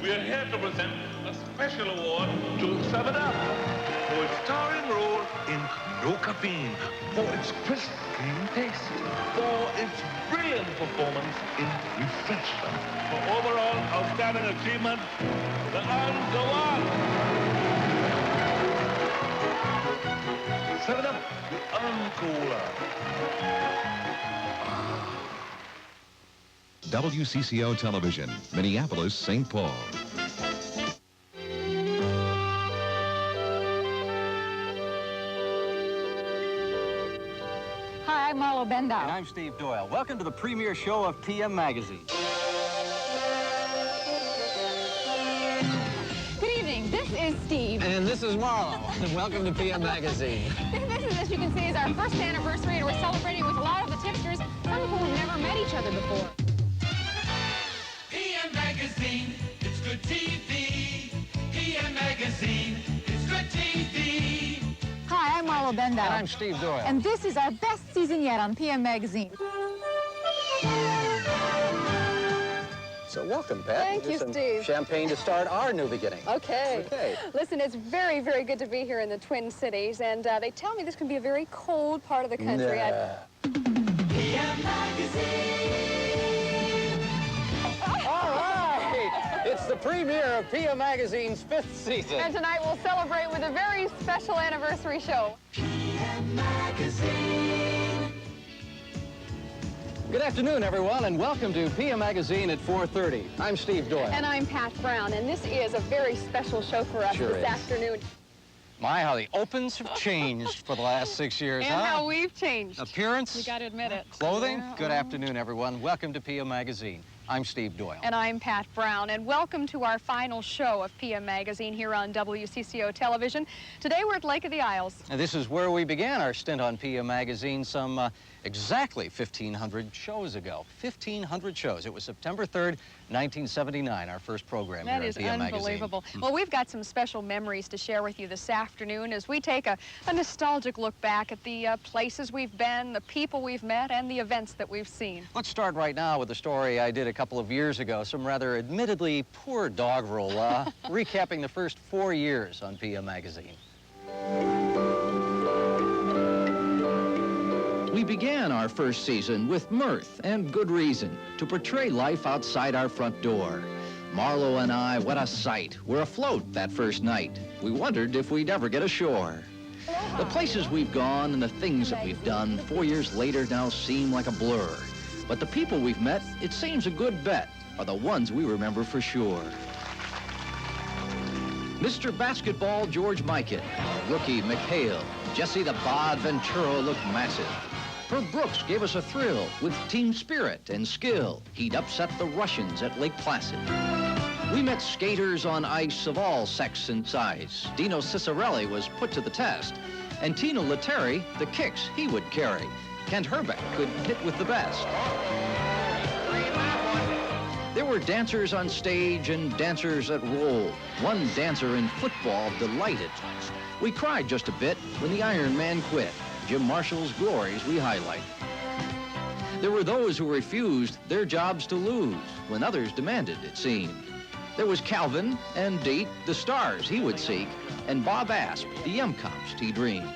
we are here to present a special award to 7-Up for its starring role in no caffeine, for its crisp, clean taste, for its brilliant performance in refreshment, for overall outstanding achievement. The on go on. 7-Up, the Uncooler. WCCO Television, Minneapolis, St. Paul. Hi, I'm Marlo Bendow. And I'm Steve Doyle. Welcome to the premiere show of TM Magazine. Good evening. This is Steve. And this is Marlo. And welcome to TM Magazine. This is, as you can see, is our first anniversary, and we're celebrating with a lot of the tipsters, some of whom have never met each other before. TM Magazine, it's good TV. TM Magazine, it's good TV. Hi, I'm Marlo Bendow. And I'm Steve Doyle. And this is our best season yet on PM Magazine. So welcome, Pat. Thank you, Steve. Champagne to start our new beginning. Okay. Okay. Listen, it's very, very good to be here in the Twin Cities, and they tell me this can be a very cold part of the country. Nah. TM Magazine. All right. It's the premiere of TM Magazine's 5th season. And tonight we'll celebrate with a very special anniversary show. TM Magazine. Good afternoon, everyone, and welcome to PM Magazine at 4:30. I'm Steve Doyle. And I'm Pat Brown, and this is a very special show for us Sure this is. afternoon. My, how the opens have changed for the last 6 years, And how we've changed. Appearance, You got to admit it. clothing. Good afternoon, everyone. Welcome to PM Magazine. I'm Steve Doyle. And I'm Pat Brown, and welcome to our final show of PM Magazine here on WCCO Television. Today we're at Lake of the Isles. And this is where we began our stint on PM Magazine some exactly 1,500 shows ago. 1,500 shows. It was September 3rd, 1979, our first program That here is on PM unbelievable. Magazine. Well, we've got some special memories to share with you this afternoon as we take a nostalgic look back at the places we've been, the people we've met, and the events that we've seen. Let's start right now with a story I did a couple of years ago, some rather admittedly poor doggerel, recapping the first 4 years on PM Magazine. We began our first season with mirth and good reason to portray life outside our front door. Marlo and I, what a sight. We're afloat that first night. We wondered if we'd ever get ashore. The places we've gone and the things that we've done 4 years later now seem like a blur. But the people we've met, it seems a good bet, are the ones we remember for sure. Mr. Basketball George Mikan, rookie McHale, Jesse the Bod Ventura looked massive. Herb Brooks gave us a thrill with team spirit and skill. He'd upset the Russians at Lake Placid. We met skaters on ice of all sex and size. Dino Cicerelli was put to the test. And Tino Lettieri, the kicks he would carry. Kent Herbeck could hit with the best. There were dancers on stage and dancers that roll. One dancer in football delighted. We cried just a bit when the Iron Man quit. Jim Marshall's glories we highlight. There were those who refused their jobs to lose when others demanded, it seemed. There was Calvin and Date, the stars he would seek, and Bob Asp, the M-Comps he dreamed.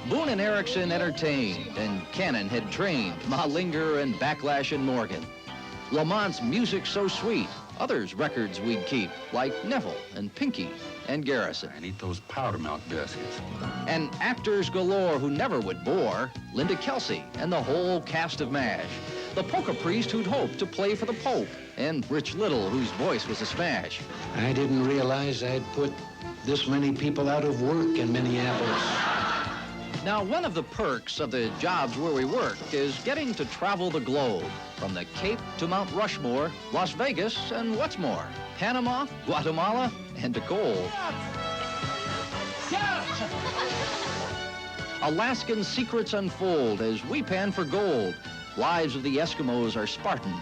Boone and Erickson entertained, and Cannon had trained Mahlinger and Backlash and Morgan. Lamont's music so sweet, others' records we'd keep, like Neville and Pinky and Garrison. And eat those powder milk biscuits. And actors galore who never would bore, Linda Kelsey and the whole cast of MASH. The polka priest who'd hoped to play for the Pope, and Rich Little, whose voice was a smash. I didn't realize I'd put this many people out of work in Minneapolis. Now, one of the perks of the jobs where we worked is getting to travel the globe, from the Cape to Mount Rushmore, Las Vegas, and what's more, Panama, Guatemala, and to gold. Alaskan secrets unfold as we pan for gold. Lives of the Eskimos are Spartan.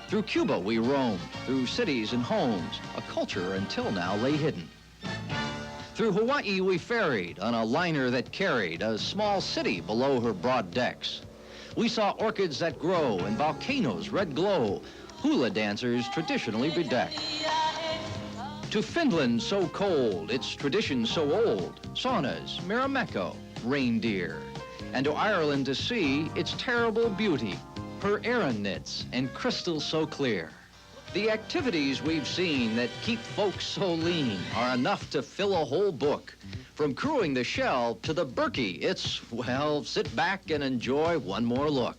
Through Cuba we roamed, through cities and homes, a culture until now lay hidden. Through Hawaii we ferried on a liner that carried a small city below her broad decks. We saw orchids that grow and volcanoes red glow, hula dancers traditionally bedecked. To Finland so cold, its tradition so old, saunas, Marimekko, reindeer. And to Ireland to see its terrible beauty, her Aran knits and crystal so clear. The activities we've seen that keep folks so lean are enough to fill a whole book. From crewing the shell to the Berkey, it's, well, sit back and enjoy one more look.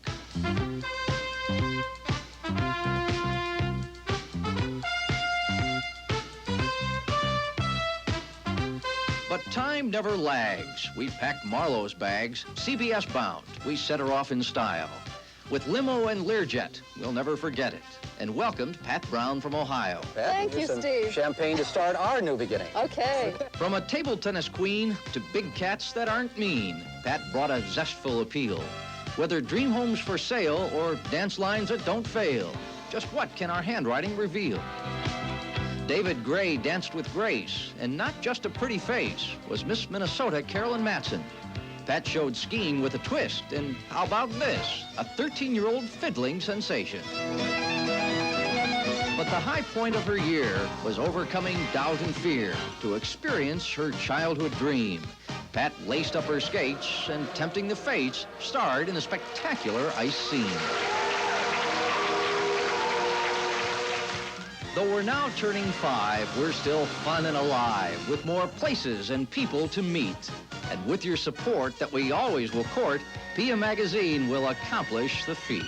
But time never lags. We packed Marlowe's bags, CBS bound. We set her off in style. With limo and Learjet, we'll never forget it. And welcomed Pat Brown from Ohio. Pat, Thank you, some Steve. Champagne to start our new beginning. Okay. From a table tennis queen to big cats that aren't mean, Pat brought a zestful appeal. Whether dream homes for sale or dance lines that don't fail, just what can our handwriting reveal? David Gray danced with grace, and not just a pretty face, was Miss Minnesota Carolyn Matson. Pat showed skiing with a twist, and how about this? A 13-year-old fiddling sensation. But the high point of her year was overcoming doubt and fear to experience her childhood dream. Pat laced up her skates and, tempting the fates, starred in a spectacular ice scene. Though we're now turning 5, we're still fun and alive with more places and people to meet. And with your support that we always will court, PM Magazine will accomplish the feat.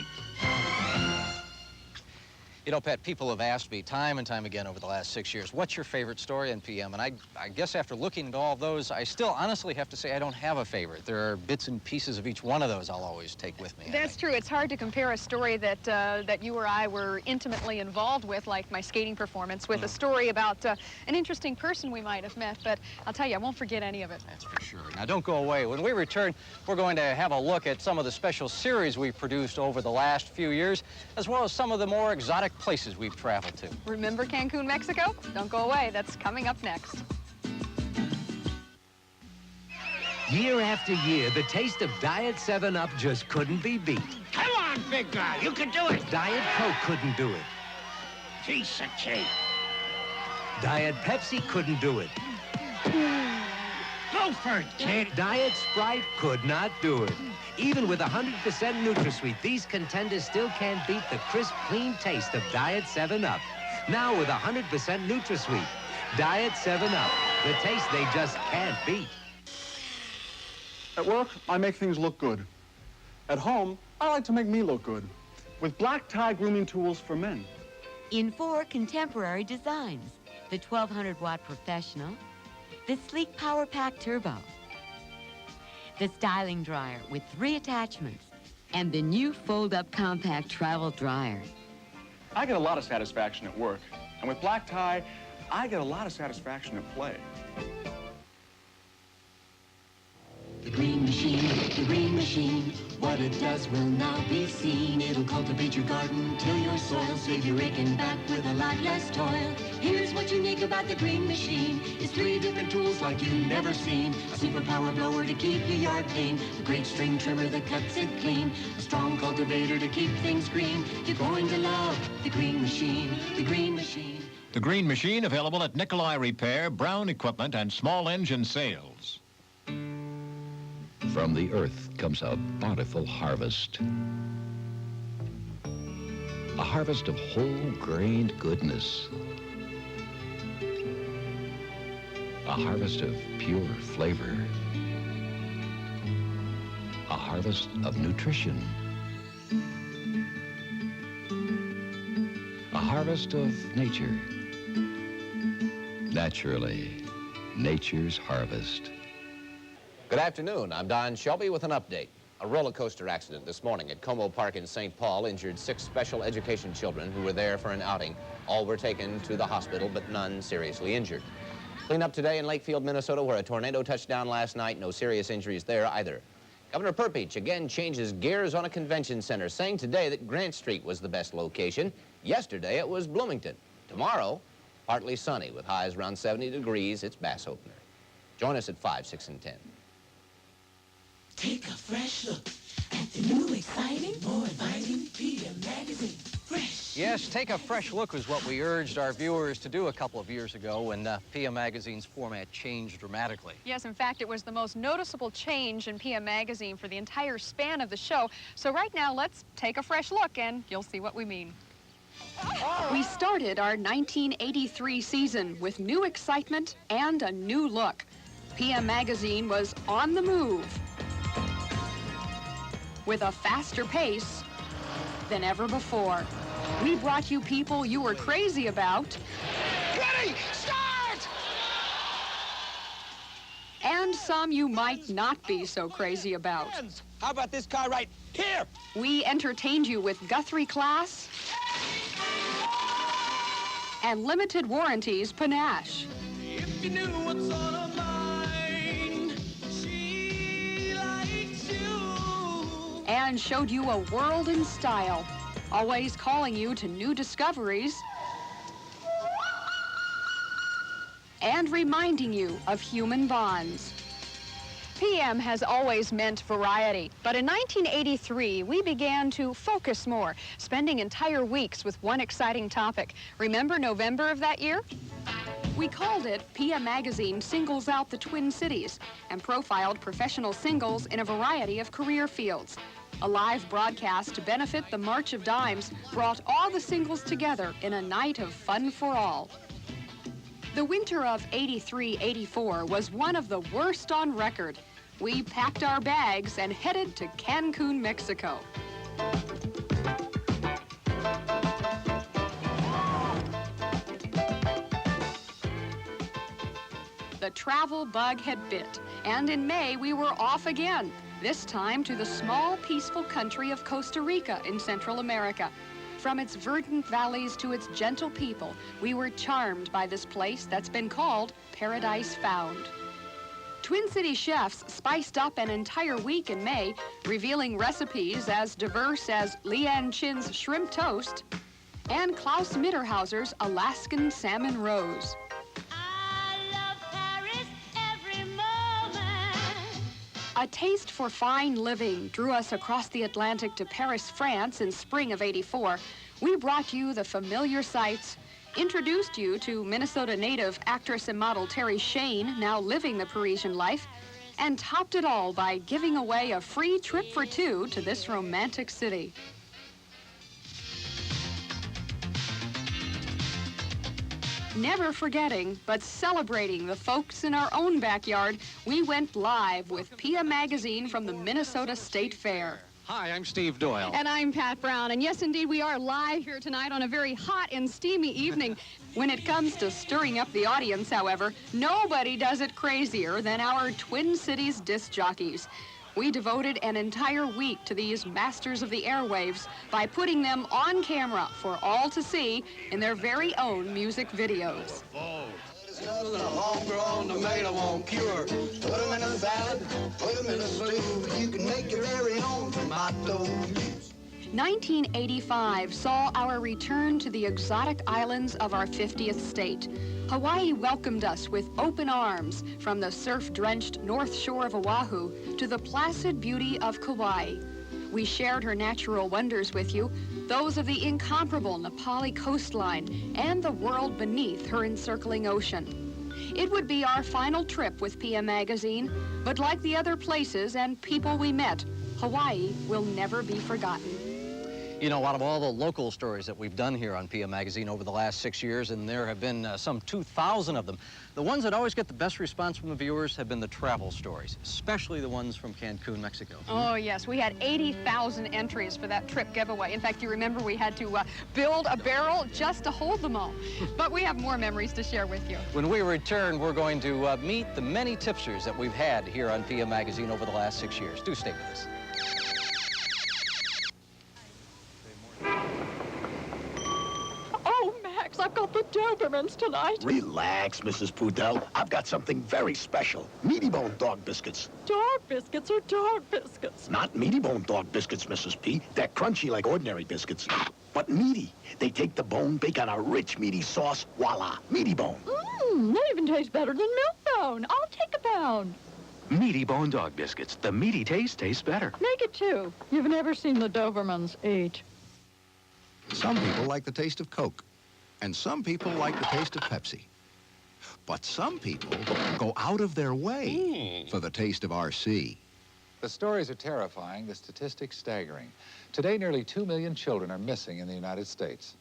You know, Pat, people have asked me time and time again over the last 6 years, what's your favorite story in PM? And I guess after looking at all of those, I still honestly have to say I don't have a favorite. There are bits and pieces of each one of those I'll always take with me. That's true. It's hard to compare a story that that you or I were intimately involved with, like my skating performance, with a story about an interesting person we might have met. But I'll tell you, I won't forget any of it. That's for sure. Now, don't go away. When we return, we're going to have a look at some of the special series we've produced over the last few years, as well as some of the more exotic places we've traveled to. Remember Cancun, Mexico? Don't go away. That's coming up next. Year after year, the taste of Diet 7-Up just couldn't be beat. Come on, big guy, you can do it. Diet Coke couldn't do it. Piece of cake. Diet Pepsi couldn't do it. Go for it, kid. Diet Sprite could not do it. Even with 100% NutraSweet, these contenders still can't beat the crisp, clean taste of Diet 7-Up. Now with 100% NutraSweet, Diet 7-Up, the taste they just can't beat. At work, I make things look good. At home, I like to make me look good. With black tie grooming tools for men. In 4 contemporary designs, the 1200-watt Professional, the sleek Power Pack Turbo, the styling dryer with 3 attachments, and the new fold-up compact travel dryer. I get a lot of satisfaction at work. And with black tie, I get a lot of satisfaction at play. The green machine, what it does will now be seen. It'll cultivate your garden, till your soil, save you raking back with a lot less toil. Here's what's unique about the green machine. It's 3 different tools like you've never seen. A super power blower to keep your yard clean, a great string trimmer that cuts it clean, a strong cultivator to keep things green. You're going to love the green machine, the green machine. The Green Machine, available at Nikolai Repair, Brown Equipment, and Small Engine Sales. From the earth comes a bountiful harvest. A harvest of whole-grained goodness. A harvest of pure flavor. A harvest of nutrition. A harvest of nature. Naturally, nature's harvest. Good afternoon. I'm Don Shelby with an update. A roller coaster accident this morning at Como Park in St. Paul injured 6 special education children who were there for an outing. All were taken to the hospital, but none seriously injured. Clean up today in Lakefield, Minnesota, where a tornado touched down last night. No serious injuries there either. Governor Perpich again changes gears on a convention center, saying today that Grant Street was the best location. Yesterday it was Bloomington. Tomorrow, partly sunny with highs around 70 degrees. It's Bass Opener. Join us at 5, 6, and 10. Take a fresh look at the new, exciting, more inviting PM Magazine. Fresh. Yes, take a fresh look was what we urged our viewers to do a couple of years ago when PM Magazine's format changed dramatically. Yes, in fact, it was the most noticeable change in PM Magazine for the entire span of the show. So right now, let's take a fresh look and you'll see what we mean. We started our 1983 season with new excitement and a new look. PM Magazine was on the move with a faster pace than ever before. We brought you people you were crazy about. Ready, start! And some you might not be so crazy about. How about this car right here? We entertained you with Guthrie Class and limited warranties panache. If you knew what's on her mind, she likes you. And showed you a world in style, always calling you to new discoveries and reminding you of human bonds. PM has always meant variety, but in 1983, we began to focus more, spending entire weeks with one exciting topic. Remember November of that year? We called it PM Magazine Singles Out the Twin Cities and profiled professional singles in a variety of career fields. A live broadcast to benefit the March of Dimes brought all the singles together in a night of fun for all. The winter of '83-'84 was one of the worst on record. We packed our bags and headed to Cancun, Mexico. The travel bug had bit, and in May we were off again, this time to the small, peaceful country of Costa Rica in Central America. From its verdant valleys to its gentle people, we were charmed by this place that's been called Paradise Found. Twin City chefs spiced up an entire week in May, revealing recipes as diverse as Leanne Chin's shrimp toast and Klaus Mitterhauser's Alaskan salmon rose. A taste for fine living drew us across the Atlantic to Paris, France in spring of '84. We brought you the familiar sights, introduced you to Minnesota native actress and model Terry Shane, now living the Parisian life, and topped it all by giving away a free trip for two to this romantic city. Never forgetting, but celebrating the folks in our own backyard, we went live with PM Magazine from the Minnesota State Fair. Hi, I'm Steve Doyle. And I'm Pat Brown. And yes, indeed, we are live here tonight on a very hot and steamy evening. When it comes to stirring up the audience, however, nobody does it crazier than our Twin Cities disc jockeys. We devoted an entire week to these masters of the airwaves by putting them on camera for all to see in their very own music videos. Homegrown tomato won't cure. Put them in a salad, put them in a stew. You can make your very own tomato juice. 1985 saw our return to the exotic islands of our 50th state. Hawaii welcomed us with open arms from the surf-drenched north shore of Oahu to the placid beauty of Kauai. We shared her natural wonders with you, those of the incomparable Nepali coastline and the world beneath her encircling ocean. It would be our final trip with PM Magazine, but like the other places and people we met, Hawaii will never be forgotten. You know, out of all the local stories that we've done here on PM Magazine over the last 6 years, and there have been some 2,000 of them, the ones that always get the best response from the viewers have been the travel stories, especially the ones from Cancun, Mexico. Oh, yes. We had 80,000 entries for that trip giveaway. In fact, you remember we had to build a barrel just to hold them all. But we have more memories to share with you. When we return, we're going to meet the many tipsters that we've had here on PM Magazine over the last 6 years. Do stay with us. I've got the Dobermans tonight. Relax, Mrs. Pudell. I've got something very special. Meaty Bone Dog Biscuits. Dog biscuits are dog biscuits. Not Meaty Bone Dog Biscuits, Mrs. P. They're crunchy like ordinary biscuits, but meaty. They take the bone, bake on a rich meaty sauce. Voila, Meaty Bone. They even taste better than milk bone. I'll take a pound. Meaty Bone Dog Biscuits. The meaty taste tastes better. Make it two. You've never seen the Dobermans eat. Some people like the taste of Coke, and some people like the taste of Pepsi. But some people go out of their way for the taste of RC. The stories are terrifying, the statistics staggering. Today, nearly 2 million children are missing in the United States.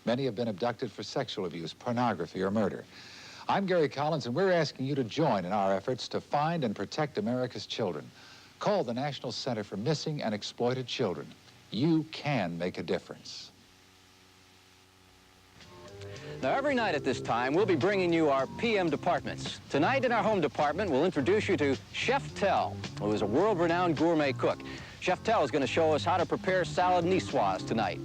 Many have been abducted for sexual abuse, pornography, or murder. I'm Gary Collins, and we're asking you to join in our efforts to find and protect America's children. Call the National Center for Missing and Exploited Children. You can make a difference. Now, every night at this time, we'll be bringing you our PM departments. Tonight in our home department, we'll introduce you to Chef Tell, who is a world-renowned gourmet cook. Chef Tell is going to show us how to prepare salad niçoise tonight.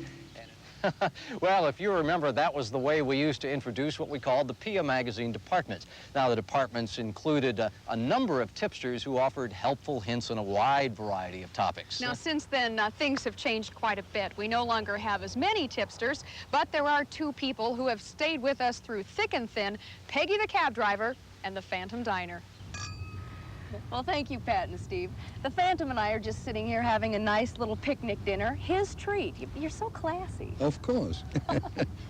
Well, if you remember, that was the way we used to introduce what we called the PM Magazine departments. Now, the departments included a number of tipsters who offered helpful hints on a wide variety of topics. Now, since then, things have changed quite a bit. We no longer have as many tipsters, but there are two people who have stayed with us through thick and thin, Peggy the cab driver and the Phantom Diner. Well, thank you, Pat and Steve. The Phantom and I are just sitting here having a nice little picnic dinner. His treat. You're so classy. Of course.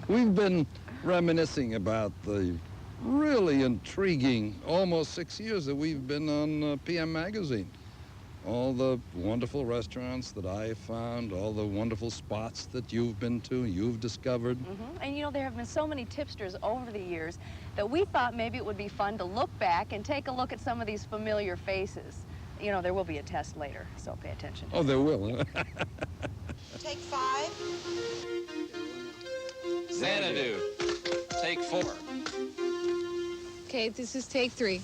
We've been reminiscing about the really intriguing almost 6 years that we've been on PM Magazine. All the wonderful restaurants that I found, all the wonderful spots that you've been to, you've discovered. And you know, there have been so many tipsters over the years that we thought maybe it would be fun to look back and take a look at some of these familiar faces. You know, there will be a test later, so pay attention. Oh, there will. Take 5. Xanadu. Take 4. Okay, this is take 3.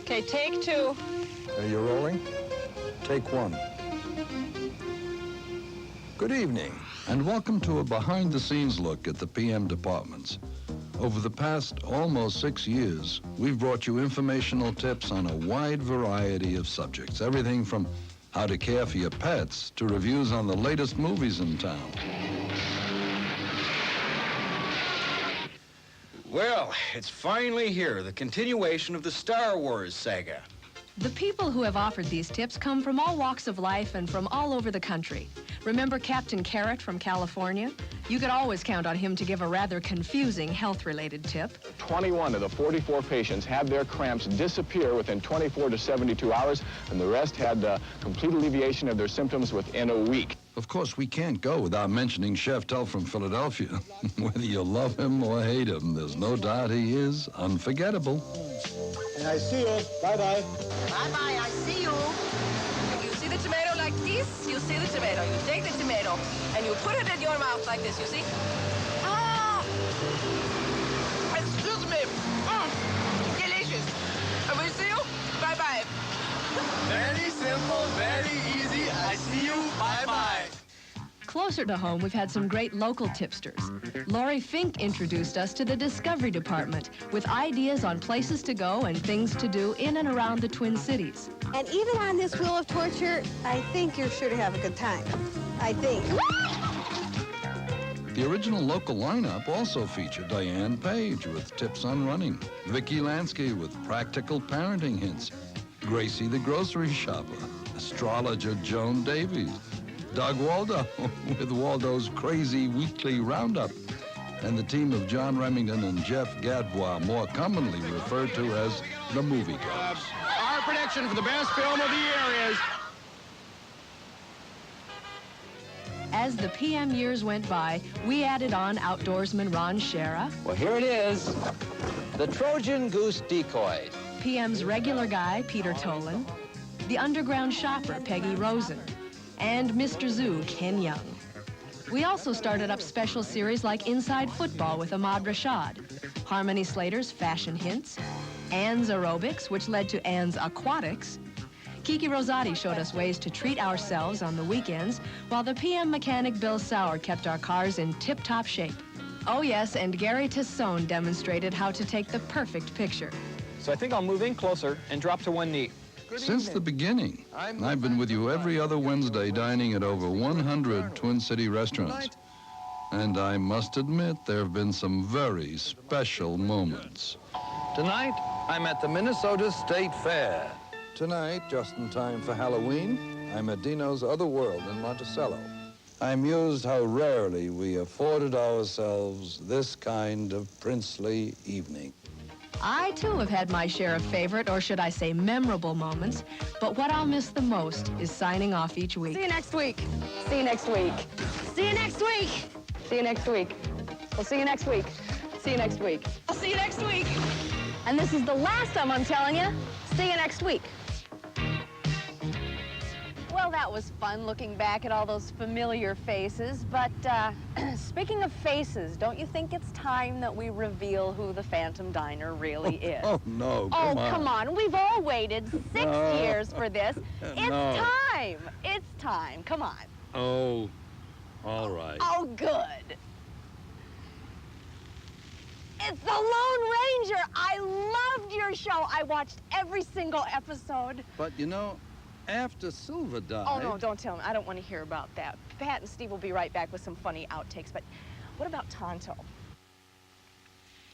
Okay, take 2. Are you rolling? Take 1. Good evening, and welcome to a behind-the-scenes look at the PM departments. Over the past almost 6 years, we've brought you informational tips on a wide variety of subjects. Everything from how to care for your pets to reviews on the latest movies in town. Well, it's finally here, the continuation of the Star Wars saga. The people who have offered these tips come from all walks of life and from all over the country. Remember Captain Carrot from California? You could always count on him to give a rather confusing health-related tip. 21 of the 44 patients had their cramps disappear within 24 to 72 hours, and the rest had complete alleviation of their symptoms within a week. Of course, we can't go without mentioning Chef Tell from Philadelphia. Whether you love him or hate him, there's no doubt he is unforgettable. And I see you. Bye-bye. Bye-bye, I see you. You see the tomato like this? You see the tomato. You take the tomato and you put it in your mouth like this, you see? Ah! Excuse me. Delicious. I will see you. Bye-bye. Very simple, very easy. I see you. Bye-bye. Closer to home, we've had some great local tipsters. Lori Fink introduced us to the Discovery Department with ideas on places to go and things to do in and around the Twin Cities. And even on this wheel of torture, I think you're sure to have a good time. I think. The original local lineup also featured Diane Page with tips on running, Vicki Lansky with practical parenting hints, Gracie the grocery shopper, astrologer Joan Davies, Doug Waldo with Waldo's crazy weekly roundup, and the team of John Remington and Jeff Gadbois, more commonly referred to as the Movie Guys. Our prediction for the best film of the year is... As the PM years went by, we added on outdoorsman Ron Schera. Well, here it is, the Trojan Goose Decoy. PM's regular guy, Peter Tolan. The underground shopper, Peggy Rosen. And Mr. Zoo, Ken Young. We also started up special series like Inside Football with Ahmad Rashad, Harmony Slater's Fashion Hints, Anne's Aerobics, which led to Anne's Aquatics. Kiki Rosati showed us ways to treat ourselves on the weekends, while the PM mechanic Bill Sauer kept our cars in tip-top shape. Oh yes, and Gary Tassone demonstrated how to take the perfect picture. So I think I'll move in closer and drop to one knee. Since the beginning, I've been with you every other Wednesday dining at over 100 Twin City restaurants. And I must admit, there have been some very special moments. Tonight, I'm at the Minnesota State Fair. Tonight, just in time for Halloween, I'm at Dino's Other World in Monticello. I mused how rarely we afforded ourselves this kind of princely evening. I, too, have had my share of favorite, or should I say memorable moments, but what I'll miss the most is signing off each week. See you next week. See you next week. See you next week. See you next week. We'll see you next week. See you next week. I'll see you next week. And this is the last time I'm telling you. See you next week. Well, that was fun looking back at all those familiar faces, but speaking of faces, don't you think it's time that we reveal who the Phantom Diner really is? Oh, no, come on. We've all waited 6 years for this. It's time. It's time. Come on. Oh, all right. Oh, good. It's the Lone Ranger. I loved your show. I watched every single episode. But, you know, after Silver died... Oh, no, don't tell me. I don't want to hear about that. Pat and Steve will be right back with some funny outtakes, but what about Tonto?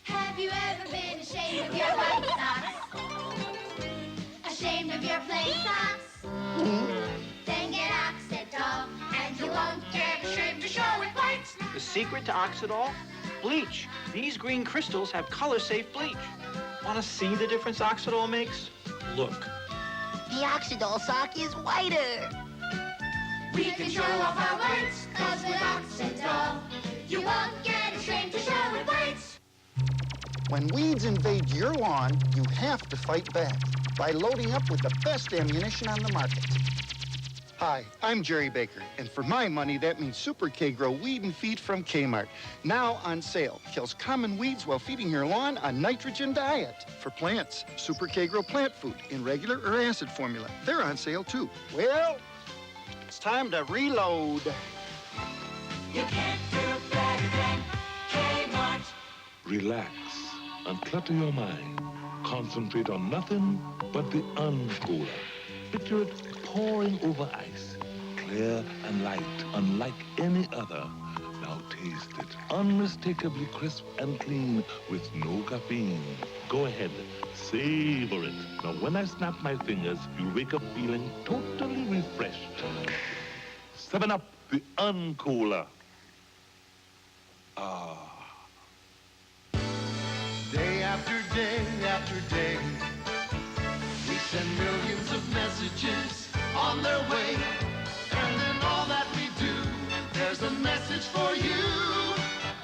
Have you ever been ashamed of your white socks? Ashamed of your plain socks? Then get Oxido, and you won't get ashamed to show it whites. The secret to Oxido? Bleach. These green crystals have color-safe bleach. Want to see the difference Oxido makes? Look. The Oxido sock is whiter. We can show off our whites, 'cause with Oxido, you won't get ashamed to show it whites. When weeds invade your lawn, you have to fight back by loading up with the best ammunition on the market. Hi, I'm Jerry Baker, and for my money, that means Super K-Grow Weed and Feed from Kmart. Now on sale. Kills common weeds while feeding your lawn a nitrogen diet. For plants, Super K-Grow Plant Food in regular or acid formula. They're on sale, too. Well, it's time to reload. You can't do better than Kmart. Relax. Unclutter your mind. Concentrate on nothing but the uncooler. Picture it pouring over ice, clear and light, unlike any other. Now taste it, unmistakably crisp and clean, with no caffeine. Go ahead, savor it. Now when I snap my fingers, you'll wake up feeling totally refreshed. 7-Up, the uncooler. Ah. Day after day after day, we send millions of messages on their way. And in all that we do, there's a message for you.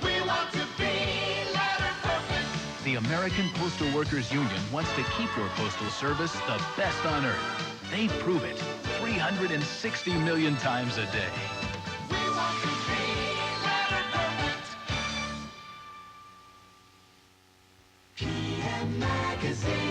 We want to be letter perfect. The American Postal Workers Union wants to keep your postal service the best on earth. They prove it 360 million times a day. We want to be letter perfect. PM Magazine.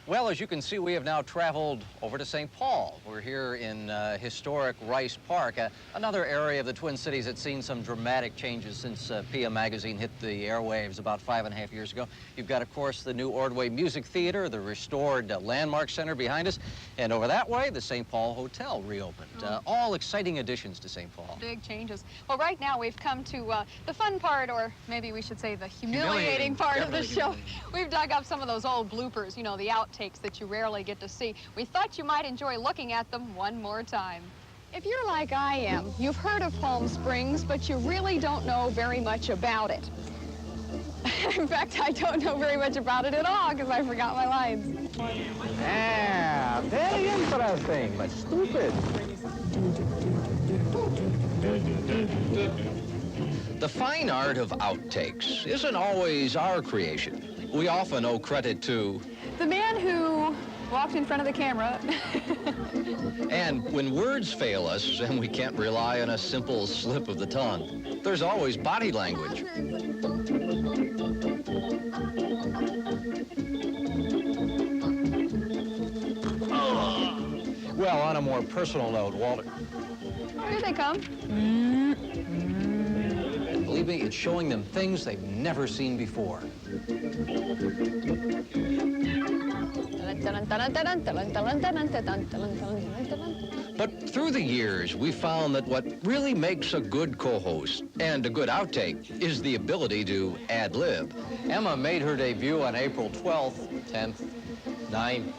Well, as you can see, we have now traveled over to St. Paul. We're here in historic Rice Park, another area of the Twin Cities that's seen some dramatic changes since PM Magazine hit the airwaves about 5.5 years ago. You've got, of course, the new Ordway Music Theater, the restored Landmark Center behind us, and over that way, the St. Paul Hotel reopened. All exciting additions to St. Paul. Big changes. Well, right now we've come to the fun part, or maybe we should say the humiliating part of the show. We've dug up some of those old bloopers, you know, the outtakes that you rarely get to see. We thought you might enjoy looking at them one more time. If you're like I am, you've heard of Palm Springs, but you really don't know very much about it. In fact, I don't know very much about it at all because I forgot my lines. Ah, very interesting, but stupid. The fine art of outtakes isn't always our creation. We often owe credit to the man who walked in front of the camera. And when words fail us and we can't rely on a simple slip of the tongue, there's always body language. Well, on a more personal note, Walter. Here they come. Believe me, it's showing them things they've never seen before. But through the years, we found that what really makes a good co-host and a good outtake is the ability to ad-lib. Emma made her debut on April 12th, 10th, 9th,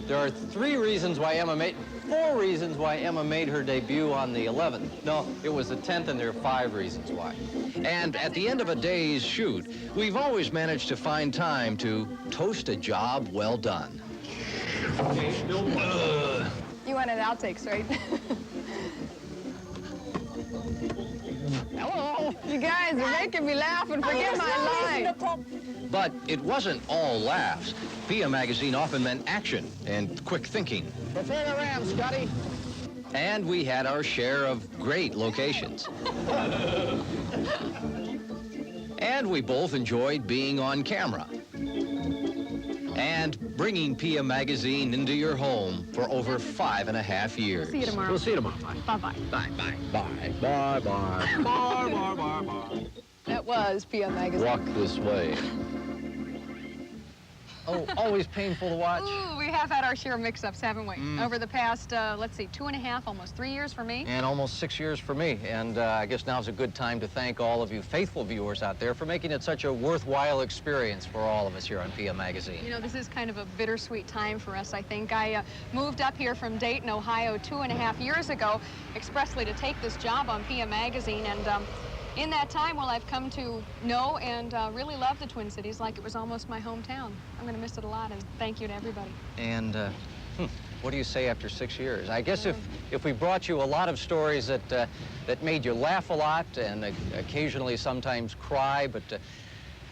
There are 4 reasons why Emma made her debut on the 11th. No, it was the 10th, and there are 5 reasons why. And at the end of a day's shoot, we've always managed to find time to toast a job well done. You wanted outtakes, right? Hello. You guys are making me laugh and forget my line. But it wasn't all laughs. PM Magazine often meant action and quick thinking. Prepare the ram, Scotty. And we had our share of great locations. And we both enjoyed being on camera. And bringing PM Magazine into your home for over 5.5 years. See you tomorrow. We'll see you tomorrow. Bye-bye. Bye, bye. Bye, bye, bye. Bye, bye, bye, bye. That was PM Magazine. Walk this way. Oh, always painful to watch. Ooh, we have had our share of mix-ups, haven't we? Over the past, let's see, 2.5, almost 3 years for me. And almost 6 years for me. And I guess now's a good time to thank all of you faithful viewers out there for making it such a worthwhile experience for all of us here on PM Magazine. You know, this is kind of a bittersweet time for us, I think. I moved up here from Dayton, Ohio 2.5 years ago expressly to take this job on PM Magazine. And in that time, well, I've come to know and really love the Twin Cities like it was almost my hometown. I'm going to miss it a lot, and thank you to everybody. And what do you say after 6 years? I guess if we brought you a lot of stories that made you laugh a lot and occasionally sometimes cry, but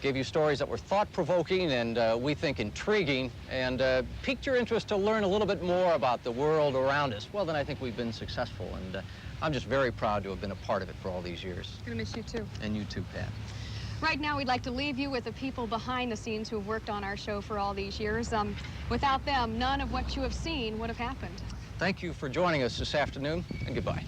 gave you stories that were thought-provoking and we think intriguing and piqued your interest to learn a little bit more about the world around us, well, then I think we've been successful. And I'm just very proud to have been a part of it for all these years. I'm going to miss you, too. And you too, Pat. Right now, we'd like to leave you with the people behind the scenes who have worked on our show for all these years. Without them, none of what you have seen would have happened. Thank you for joining us this afternoon, and goodbye.